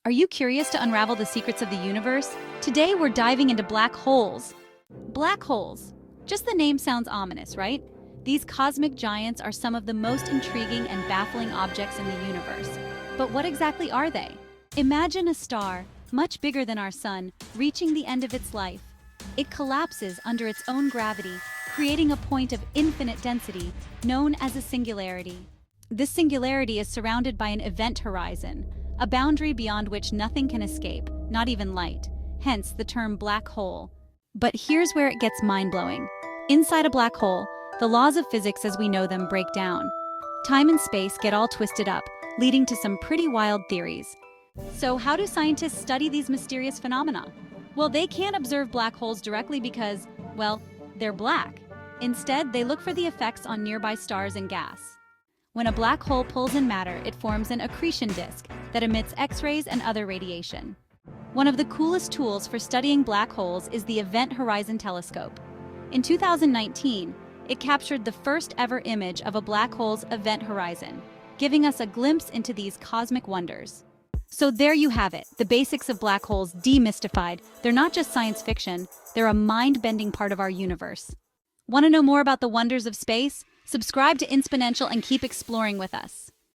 Are you curious to unravel the secrets of the universe? Today we're diving into black holes. Black holes. Just the name sounds ominous, right? These cosmic giants are some of the most intriguing and baffling objects in the universe. But what exactly are they? Imagine a star, much bigger than our sun, reaching the end of its life. It collapses under its own gravity, creating a point of infinite density, known as a singularity. This singularity is surrounded by an event horizon, a boundary beyond which nothing can escape, not even light, hence the term black hole. But here's where it gets mind-blowing. Inside a black hole, the laws of physics as we know them break down. Time and space get all twisted up, leading to some pretty wild theories. So how do scientists study these mysterious phenomena? Well, they can't observe black holes directly because, well, they're black. Instead, they look for the effects on nearby stars and gas. When a black hole pulls in matter, it forms an accretion disk that emits X-rays and other radiation. One of the coolest tools for studying black holes is the Event Horizon Telescope. In 2019, it captured the first ever image of a black hole's event horizon, giving us a glimpse into these cosmic wonders. So there you have it, the basics of black holes demystified. They're not just science fiction, they're a mind-bending part of our universe. Want to know more about the wonders of space? Subscribe to Insponential and keep exploring with us.